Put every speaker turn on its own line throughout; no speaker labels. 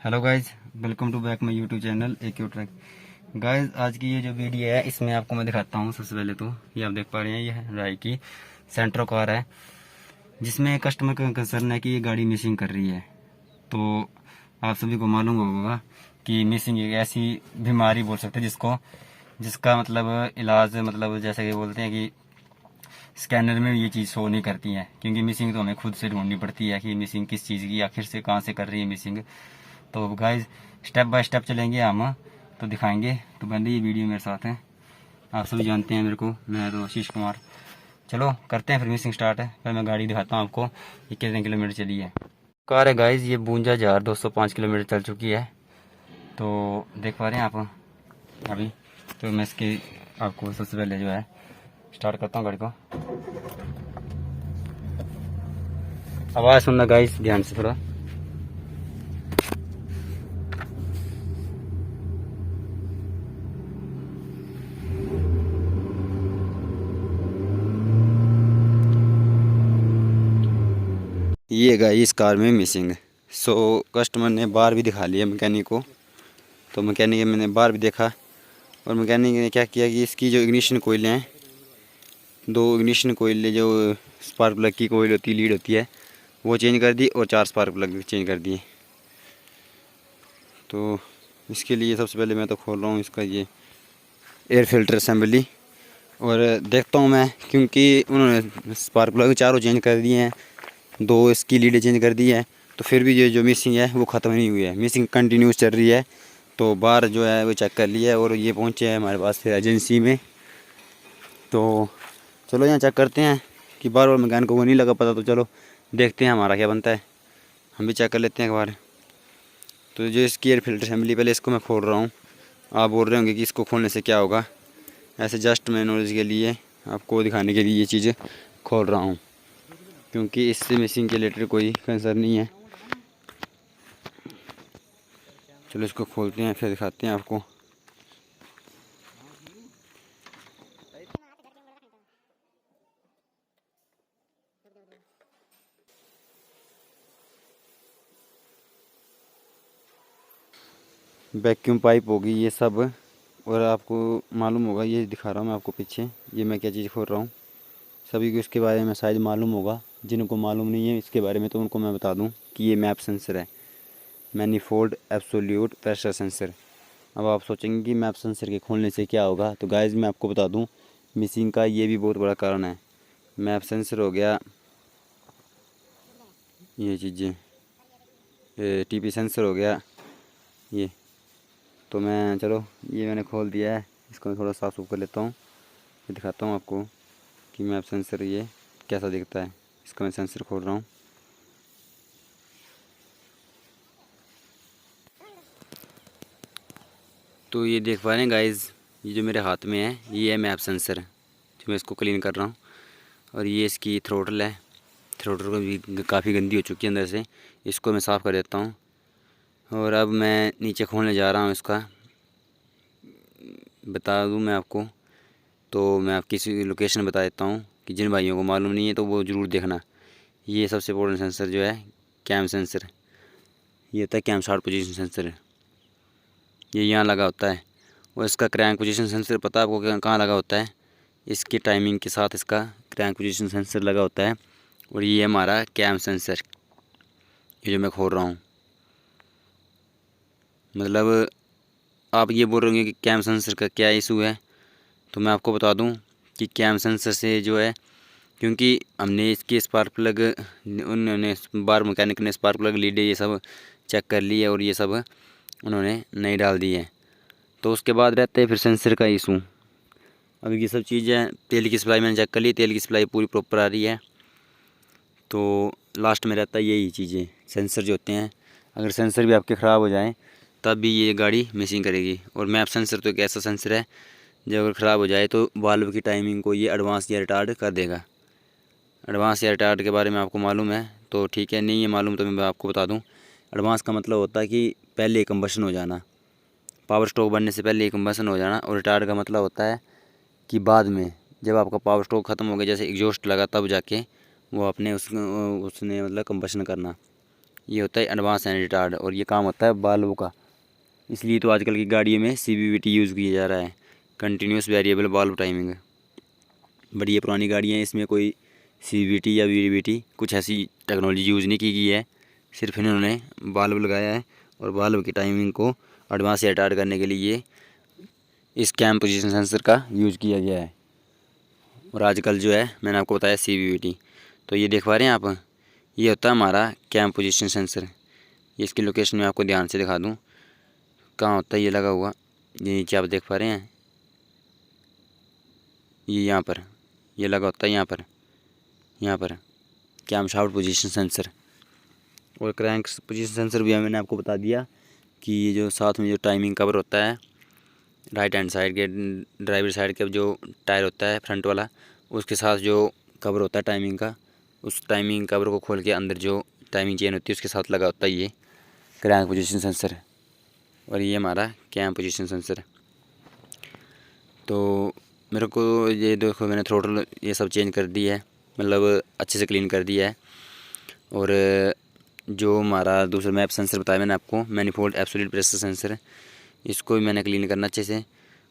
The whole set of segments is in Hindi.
Hello guys, welcome to back my YouTube channel एक यू ट्रैक। गाइज, आज की ये जो वीडियो है इसमें आपको मैं दिखाता हूँ। सबसे पहले तो ये आप देख पा रहे हैं, ये राय की सेंट्रो कार है जिसमें कस्टमर का कंसर्न है कि ये गाड़ी मिसिंग कर रही है। तो आप सभी को मालूम होगा कि मिसिंग एक ऐसी बीमारी बोल सकते हैं जिसका मतलब इलाज मतलब जैसे कि बोलते हैं कि स्कैनर में ये चीज़ शो नहीं करती है, क्योंकि मिसिंग तो हमें खुद से ढूंढनी पड़ती है कि मिसिंग किस चीज़ की, आखिर से कहाँ से कर रही है मिसिंग। तो गाइज, स्टेप बाय स्टेप चलेंगे हम, तो दिखाएंगे। तो बंदे ये वीडियो मेरे साथ हैं, आप सभी जानते हैं मेरे को, मैं तो आशीष कुमार। चलो करते हैं फिर मिसिंग स्टार्ट है। फिर मैं गाड़ी दिखाता हूँ आपको ये कितने किलोमीटर चली है। कार है गाइज, ये 52,205 किलोमीटर चल चुकी है। तो देख पा रहे हैं आप अभी। तो मैं इसकी आपको सबसे पहले जो है स्टार्ट करता हूँ गाड़ी को। आवाज़ सुनना गाइज ध्यान से थोड़ा। ये गाइस इस कार में मिसिंग। सो कस्टमर ने बाहर भी दिखा लिया मैकेनिक को। तो मैकेनिक मैंने बाहर भी देखा, और मैकेनिक ने क्या किया कि इसकी जो इग्निशन कोयल हैं, दो इग्निशन कोयल जो स्पार्क प्लग की कोयल होती है, लीड होती है, वो चेंज कर दी, और 4 स्पार्क प्लग चेंज कर दिए। तो इसके लिए सबसे पहले मैं तो खोल रहा हूँ इसका ये एयर फिल्टर असेंबली, और देखता हूँ मैं, क्योंकि उन्होंने स्पार्क प्लग चारों चेंज कर दिए हैं, दो इसकी लीडें चेंज कर दी है, तो फिर भी ये जो मिसिंग है वो ख़त्म नहीं हुई है, मिसिंग कंटिन्यूस चल रही है। तो बाहर जो है वो चेक कर लिया है, और ये पहुँचे हैं हमारे पास फिर एजेंसी में। तो चलो यहाँ चेक करते हैं कि बार बार मैकेनिक को वो नहीं लगा पता, तो चलो देखते हैं हमारा क्या बनता है, हम भी चेक कर लेते हैं एक बार। तो जो इसकी एयर फिल्टर असेंबली, पहले इसको मैं खोल रहा हूँ। आप बोल रहे होंगे कि इसको खोलने से क्या होगा, ऐसे जस्ट मैं नॉलेज के लिए आपको दिखाने के लिए ये चीज़ खोल रहा हूँ, क्योंकि इससे मिसिंग के रिलेटेड कोई कंसर्न नहीं है। चलो इसको खोलते हैं, फिर दिखाते हैं आपको। वैक्यूम पाइप होगी ये सब, और आपको मालूम होगा, ये दिखा रहा हूँ मैं आपको पीछे, ये मैं क्या चीज़ खोल रहा हूँ। सभी को इसके बारे में शायद मालूम होगा, जिनको मालूम नहीं है इसके बारे में तो उनको मैं बता दूँ कि ये मैप सेंसर है, मैनीफोल्ड एब्सोल्यूट प्रेशर सेंसर। अब आप सोचेंगे कि मैप सेंसर के खोलने से क्या होगा, तो गाइस मैं आपको बता दूँ, मिसिंग का ये भी बहुत बड़ा कारण है। मैप सेंसर हो गया, ये चीज़ें, टीपी सेंसर हो गया ये। तो मैं चलो ये मैंने खोल दिया है, इसको मैं थोड़ा साफ सुफ कर लेता हूँ, फिर दिखाता हूँ आपको कि मैप सेंसर ये कैसा दिखता है। इसका मैं सेंसर खोल रहा हूँ। तो ये देख पा रहे हैं गाइज, ये जो मेरे हाथ में है ये है मैप सेंसर, जो मैं इसको क्लीन कर रहा हूँ। और ये इसकी थ्रोटल है, थ्रोटल को भी काफ़ी गंदी हो चुकी है अंदर से, इसको मैं साफ़ कर देता हूँ। और अब मैं नीचे खोलने जा रहा हूँ इसका, बता दूँ मैं आपको, तो मैं आपकी किसी लोकेशन बता देता हूँ कि जिन भाइयों को मालूम नहीं है तो वो ज़रूर देखना। ये सबसे इम्पोर्टेंट सेंसर जो है कैम सेंसर, ये होता है कैम शार्ट पोजीशन सेंसर, ये यहाँ लगा होता है। और इसका क्रैंक पोजीशन सेंसर पता है आपको कहाँ लगा होता है, इसकी टाइमिंग के साथ इसका क्रैंक पोजीशन सेंसर लगा होता है। और ये हमारा कैम सेंसर, ये जो मैं खोल रहा हूँ। मतलब आप ये बोल रहे होंगे कि कैम सेंसर का क्या इशू है, तो मैं आपको बता दूं कि कैम सेंसर से जो है, क्योंकि हमने इसके स्पार्क प्लग, उन्होंने बार मैकेनिक ने स्पार्क प्लग लीडे ये सब चेक कर ली है, और ये सब उन्होंने नहीं डाल दी है। तो उसके बाद रहते हैं फिर सेंसर का इशू। अभी ये सब चीज़ें, तेल की सप्लाई मैंने चेक कर ली, तेल की सप्लाई पूरी प्रॉपर आ रही है। तो लास्ट में रहता है यही चीज़ें, सेंसर जो होते हैं, अगर सेंसर भी आपके ख़राब हो जाएँ तब भी ये गाड़ी मिसिंग करेगी। और मैप सेंसर तो एक ऐसा सेंसर है जो अगर ख़राब हो जाए तो वाल्व की टाइमिंग को ये एडवांस या रिटार्ड कर देगा। एडवांस या रिटार्ड के बारे में आपको मालूम है तो ठीक है, नहीं है मालूम तो मैं आपको बता दूं। एडवांस का मतलब होता है कि पहले कंबशन हो जाना, पावर स्ट्रोक बनने से पहले कंबशन हो जाना। और रिटार्ड का मतलब होता है कि बाद में, जब आपका पावर स्ट्रोक ख़त्म हो गया, जैसे एग्जॉस्ट लगा, तब जाके वो अपने उसने मतलब कंबशन करना। ये होता है एडवांस एंड रिटार्ड, और ये काम होता है बाल्ब का। इसलिए तो आजकल की गाड़ियों में CVT यूज़ किया जा रहा है, कंटिन्यूस वेरिएबल बाल्ब टाइमिंग। बट ये पुरानी गाड़ियाँ हैं, इसमें कोई CVT या VVT कुछ ऐसी टेक्नोलॉजी यूज़ नहीं की गई है। सिर्फ इन्होंने बाल्ब लगाया है, और बाल्ब की टाइमिंग को एडवांस या रिटार्ड करने के लिए इस कैम पोजीशन सेंसर का यूज़ किया गया है। और आजकल जो है मैंने आपको बताया CVT, तो ये देख पा रहे हैं आप, ये होता है हमारा कैम पोजीशन सेंसर। ये इसकी लोकेशन मैं आपको ध्यान से दिखा दूँ कहाँ होता है। ये लगा हुआ, ये नीचे आप देख पा रहे हैं, ये यहाँ पर, ये लगा होता है यहाँ पर कैम शाफ्ट पोजीशन सेंसर। और क्रैंक पोजीशन सेंसर भी मैंने आपको बता दिया कि ये जो साथ में जो टाइमिंग कवर होता है, राइट हैंड साइड के ड्राइवर साइड का जो टायर होता है फ्रंट वाला, उसके साथ जो कवर होता है टाइमिंग का, उस टाइमिंग कवर को खोल के अंदर जो टाइमिंग चेन होती है उसके साथ लगा होता है ये क्रैंक पोजीशन सेंसर। और ये हमारा कैम पोजीशन सेंसर। तो मेरे को ये देखो, मैंने थ्रोटल ये सब चेंज कर दी है, मतलब अच्छे से क्लीन कर दिया है। और जो हमारा दूसरा मैप सेंसर बताया मैंने आपको, मैनीफोल्ड एब्सोल्यूट प्रेशर सेंसर, इसको भी मैंने क्लीन करना अच्छे से।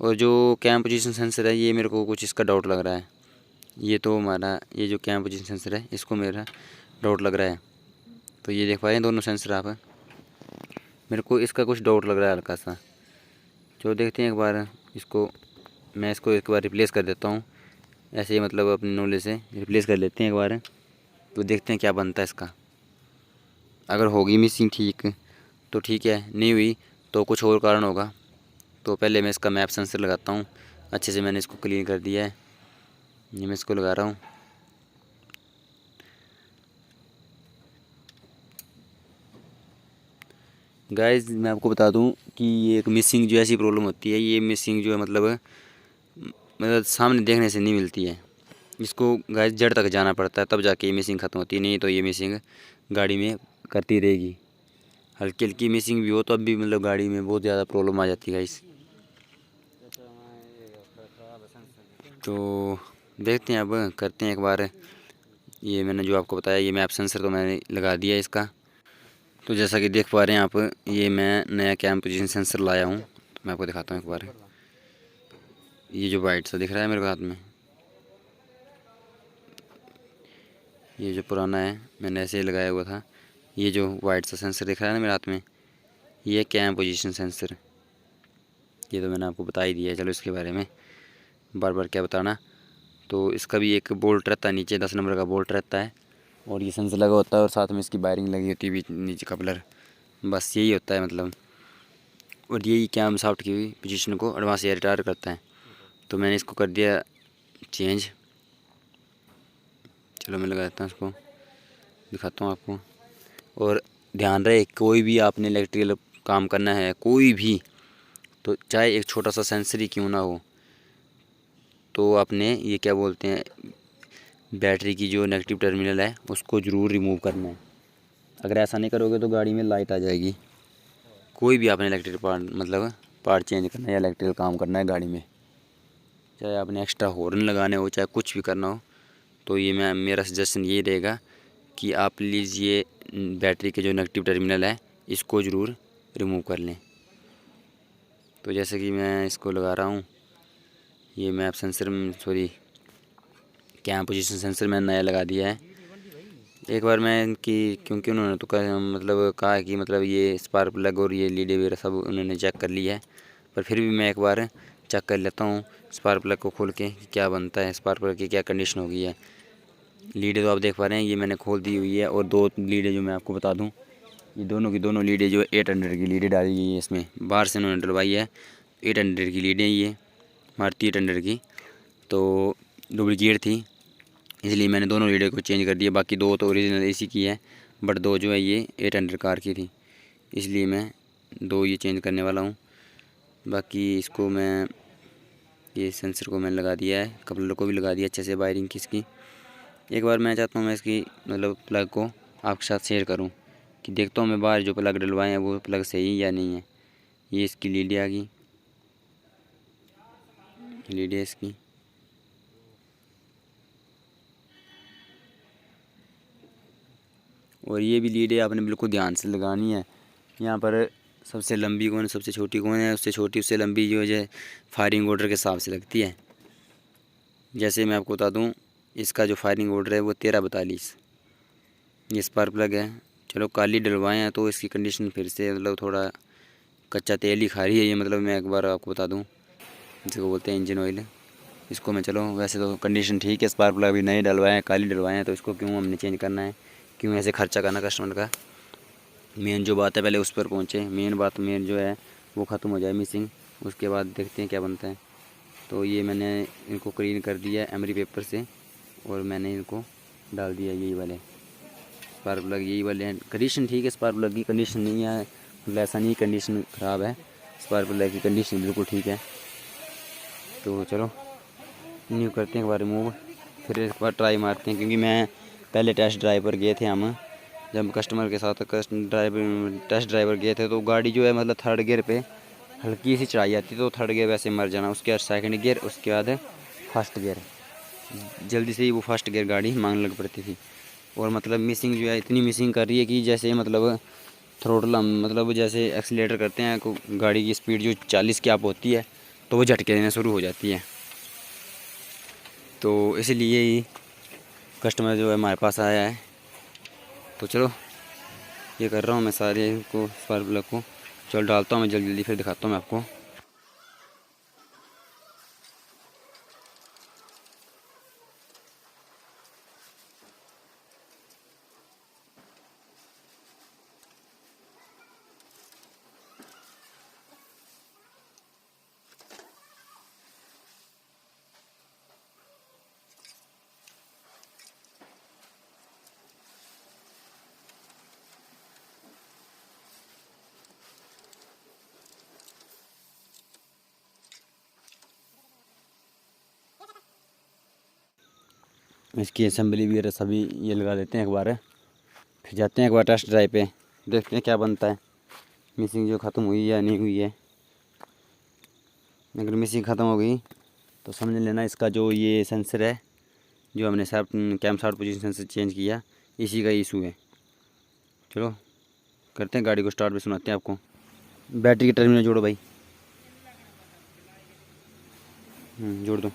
और जो कैम पोजीशन सेंसर है, ये मेरे को कुछ इसका डाउट लग रहा है। ये तो हमारा ये जो कैम पोजीशन सेंसर है, इसको मेरा डाउट लग रहा है। तो ये देख पा रहे हैं दोनों सेंसर आप, मेरे को इसका कुछ डाउट लग रहा है हल्का सा। जो देखते हैं एक बार इसको, मैं इसको एक बार रिप्लेस कर देता हूँ ऐसे ही, मतलब अपनी नॉलेज से रिप्लेस कर लेते हैं एक बार, तो देखते हैं क्या बनता है इसका। अगर होगी मिसिंग ठीक तो ठीक है, नहीं हुई तो कुछ और कारण होगा। तो पहले मैं इसका मैप सेंसर लगाता हूँ, अच्छे से मैंने इसको क्लीन कर दिया है। ये मैं इसको लगा रहा हूँ। गाइस मैं आपको बता दूँ कि ये एक मिसिंग जो ऐसी प्रॉब्लम होती है, ये मिसिंग जो है मतलब सामने देखने से नहीं मिलती है। इसको गाइस जड़ तक जाना पड़ता है, तब जाके ये मिसिंग ख़त्म होती है, नहीं तो ये मिसिंग गाड़ी में करती रहेगी। हल्की हल्की मिसिंग भी हो तो अब भी मतलब गाड़ी में बहुत ज़्यादा प्रॉब्लम आ जाती है गाइस। तो देखते हैं, अब करते हैं एक बार। ये मैंने जो आपको बताया, ये मैप सेंसर तो मैंने लगा दिया इसका। तो जैसा कि देख पा रहे हैं आप, ये मैं नया कैम पोजीशन सेंसर लाया हूँ, तो मैं आपको दिखाता हूँ एक बार। ये जो वाइट सा दिख रहा है मेरे को हाथ में, ये जो पुराना है मैंने ऐसे ही लगाया हुआ था। ये जो वाइट सा सेंसर दिख रहा है ना मेरे हाथ में, ये कैम पोजीशन सेंसर। ये तो मैंने आपको बता ही दिया है, चलो इसके बारे में बार बार क्या बताना। तो इसका भी एक बोल्ट रहता है नीचे, 10 नंबर का बोल्ट रहता है, और ये सेंसर लगा होता है, और साथ में इसकी वायरिंग लगी होती है बीच नीचे कपलर, बस यही होता है मतलब। और यही कैम शाफ्ट की पोजीशन को एडवांस या रिटायर करता है। तो मैंने इसको कर दिया चेंज। चलो मैं लगा देता हूँ इसको, दिखाता हूँ आपको। और ध्यान रहे, कोई भी आपने इलेक्ट्रिकल काम करना है कोई भी, तो चाहे एक छोटा सा सेंसर ही क्यों ना हो, तो आपने ये क्या बोलते हैं, बैटरी की जो नेगेटिव टर्मिनल है उसको ज़रूर रिमूव करना है। अगर ऐसा नहीं करोगे तो गाड़ी में लाइट आ जाएगी। कोई भी आपने इलेक्ट्रिकल पार्ट मतलब पार्ट चेंज करना है या इलेक्ट्रिकल काम करना है गाड़ी में, चाहे आपने एक्स्ट्रा हॉर्न लगाने हो, चाहे कुछ भी करना हो, तो ये मेरा सजेशन ये रहेगा कि आप प्लीज़ ये बैटरी के जो नेगेटिव टर्मिनल है इसको ज़रूर रिमूव कर लें। तो जैसे कि मैं इसको लगा रहा हूँ, ये map sensor sorry cam position sensor मैंने नया लगा दिया है। एक बार मैं इनकी, क्योंकि उन्होंने तो मतलब कहा है कि मतलब ये स्पार्क प्लग और ये लीड वगैरह सब उन्होंने चेक कर लिया है, पर फिर भी मैं एक बार चेक कर लेता हूँ स्पार्क प्लग को खोल के कि क्या बनता है, स्पार्क प्लग की क्या कंडीशन हो गई है। लीडें तो आप देख पा रहे हैं, ये मैंने खोल दी हुई है। और 2 लीडें जो मैं आपको बता दूँ, ये दोनों की दोनों लीडें जो 800 की लीडें डाली गई है इसमें, बाहर से उन्होंने डलवाई है। 800 की लीडें ये मारुति 800 की, तो डुप्लीकेट थी, इसलिए मैंने दोनों लीडें को चेंज कर दिया। बाकी 2 तो ओरिजिनल इसी की है, बट 2 जो है ये 800 कार की थी, इसलिए मैं 2 ये चेंज करने वाला हूँ। बाकी इसको मैं, ये सेंसर को मैंने लगा दिया है, कपलर को भी लगा दिया अच्छे से, वायरिंग की इसकी। एक बार मैं चाहता हूँ मैं इसकी मतलब प्लग को आपके साथ शेयर करूँ कि देखता हूँ मैं बाहर जो प्लग डलवाए हैं वो प्लग सही या नहीं है। ये इसकी लीड आ गई, लीड है इसकी,
और ये भी लीड है, आपने बिल्कुल ध्यान से लगानी है। यहाँ पर सबसे लंबी कौन है, सबसे छोटी कौन है, उससे छोटी उससे लंबी जो है फायरिंग ऑर्डर के हिसाब से लगती है। जैसे मैं आपको बता दूँ, इसका जो फायरिंग ऑर्डर है वो 1342। ये स्पार्क प्लग है। चलो काली डलवाएँ हैं तो इसकी कंडीशन फिर से मतलब थोड़ा कच्चा तेल ही खा रही है ये, मतलब मैं एक बार आपको बता दूँ, जिसको बोलते हैं इंजन ऑयल। इसको मैं चलो वैसे तो कंडीशन ठीक है, स्पार्क प्लग भी नए डलवाए हैं, काली डलवाए हैं, तो इसको क्यों हमने चेंज करना है, क्यों ऐसे खर्चा करना कस्टमर का। मेन जो बात है पहले उस पर पहुँचे, मेन जो है वो ख़त्म हो जाए मिसिंग, उसके बाद देखते हैं क्या बनता है। तो ये मैंने इनको क्लीन कर दिया एमरी पेपर से और मैंने इनको डाल दिया यही वाले स्पार्क प्लग, यही वाले हैं। कंडीशन ठीक है, स्पार्क प्लग की कंडीशन नहीं है, मतलब ऐसा नहीं कंडीशन ख़राब है, स्पार्क प्लग की कंडीशन बिल्कुल ठीक है। तो चलो न्यू करते हैं एक बार रिमूव, फिर एक बार ट्राई मारते हैं, क्योंकि मैं पहले टेस्ट ड्राइव पर गए थे हम, जब कस्टमर के साथ टेस्ट ड्राइवर गए थे, तो गाड़ी जो है मतलब थर्ड गियर पे हल्की सी चढ़ाई आती तो थर्ड गियर वैसे मर जाना, उसके बाद सेकंड गियर, उसके बाद फर्स्ट गियर, जल्दी से ही वो फर्स्ट गियर गाड़ी मांगने लग पड़ती थी। और मतलब मिसिंग जो है इतनी मिसिंग कर रही है कि जैसे मतलब थ्रोटल हम मतलब जैसे एक्सीलेटर करते हैं, गाड़ी की स्पीड जो 40 की आप होती है तो वो झटके देना शुरू हो जाती है। तो इसलिए ही कस्टमर जो है हमारे पास आया है। तो चलो ये कर रहा हूँ मैं सारे को स्पार्क प्लग को, चलो डालता हूँ मैं जल्दी जल्दी, फिर दिखाता हूँ मैं आपको। इसकी असेंबली वगैरह सभी ये लगा देते हैं एक बार, फिर जाते हैं एक बार टेस्ट ड्राइव पे, देखते हैं क्या बनता है, मिसिंग जो ख़त्म हुई है या नहीं हुई है। अगर मिसिंग ख़त्म हो गई तो समझ लेना इसका जो ये सेंसर है, जो हमने camshaft position sensor change किया, इसी का इशू है। चलो करते हैं गाड़ी को स्टार्ट, भी सुनाते हैं आपको। बैटरी के टर्मिनल जोड़ो भाई, जोड़ दो,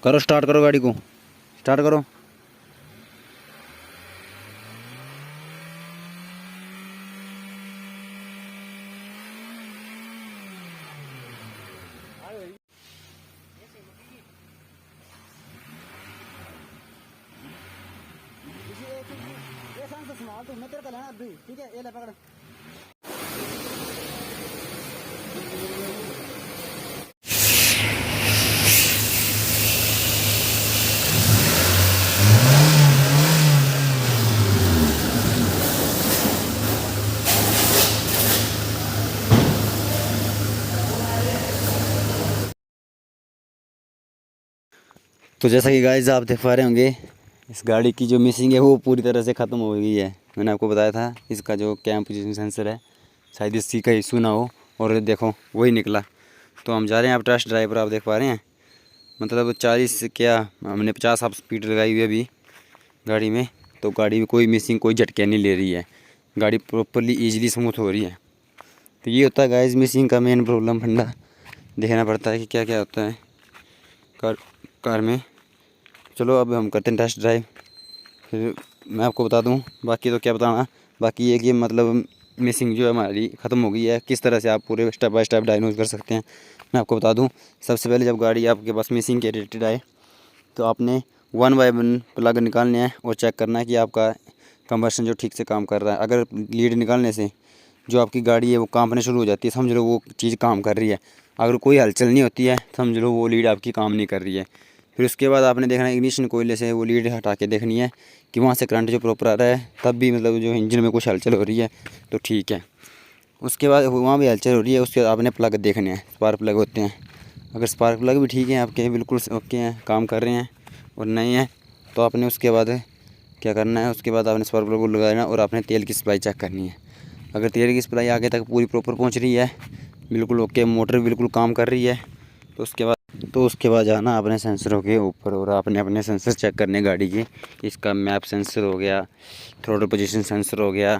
करो स्टार्ट करो गाड़ी को, स्टार्ट करो। ठीक है, ये ले पकड़। तो जैसा कि गाइस आप देख पा रहे होंगे, इस गाड़ी की जो मिसिंग है वो पूरी तरह से ख़त्म हो गई है। मैंने आपको बताया था इसका जो कैम पोजीशन सेंसर है शायद इसी का इशू ना हो, और देखो वही निकला। तो हम जा रहे हैं, आप टेस्ट ड्राइव पर आप देख पा रहे हैं, मतलब 40 क्या हमने 50 आप स्पीड लगाई हुई है अभी गाड़ी में, तो गाड़ी में कोई मिसिंग कोई झटके नहीं ले रही है, गाड़ी प्रॉपरली ईजिली स्मूथ हो रही है। तो ये होता है गाइस मिसिंग का मेन प्रॉब्लम, फंडा देखना पड़ता है कि क्या क्या होता है कार में। चलो अब हम करते हैं टेस्ट ड्राइव, फिर मैं आपको बता दूं, बाकी तो क्या बताना, बाकी ये कि मतलब मिसिंग जो है हमारी ख़त्म हो गई है, किस तरह से आप पूरे स्टेप बाय स्टेप डायग्नोज कर सकते हैं मैं आपको बता दूं। सबसे पहले जब गाड़ी आपके पास मिसिंग के रिलेटेड आए तो आपने 1 बाय 1 प्लग निकालने हैं और चेक करना है कि आपका कंबर्सन जो ठीक से काम कर रहा है। अगर लीड निकालने से जो आपकी गाड़ी है वो कांपने शुरू हो जाती है, समझ लो वो चीज़ काम कर रही है। अगर कोई हलचल नहीं होती है समझ लो वो लीड आपकी काम नहीं कर रही है। फिर उसके बाद आपने देखना है इग्निशन कोयले से वो लीड हटा के देखनी है कि वहाँ से करंट जो प्रॉपर आ रहा है, तब भी मतलब जो इंजन में कुछ हलचल हो रही है तो ठीक है। उसके बाद वहाँ भी हलचल हो रही है, उसके बाद आपने प्लग देखने हैं, स्पार्क प्लग होते हैं। अगर स्पार्क प्लग भी ठीक है आपके, बिल्कुल ओके हैं, काम कर रहे हैं और नहीं है, तो आपने उसके बाद क्या करना है, उसके बाद आपने स्पार्क प्लग को लगाना और आपने तेल की सप्लाई चेक करनी है। अगर तेल की सप्लाई आगे तक पूरी प्रॉपर पहुँच रही है, बिल्कुल ओके, मोटर बिल्कुल काम कर रही है, तो उसके बाद तो उसके बाद जाना अपने सेंसरों के ऊपर और आपने अपने सेंसर चेक करने गाड़ी के। इसका मैप सेंसर हो गया, थ्रोटल पोजीशन सेंसर हो गया,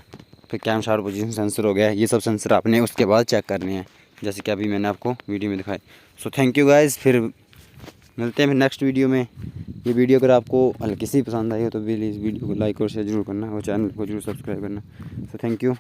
फिर कैम शाफ्ट पोजीशन सेंसर हो गया। ये सब सेंसर आपने उसके बाद चेक करने हैं, जैसे कि अभी मैंने आपको वीडियो में दिखाया। सो थैंक यू गाइज़, फिर मिलते हैं फिर नेक्स्ट वीडियो में। ये वीडियो अगर आपको हल्की सी पसंद आई हो तो प्लीज़ वीडियो को लाइक और शेयर जरूर करना और चैनल को जरूर सब्सक्राइब करना। So thank you.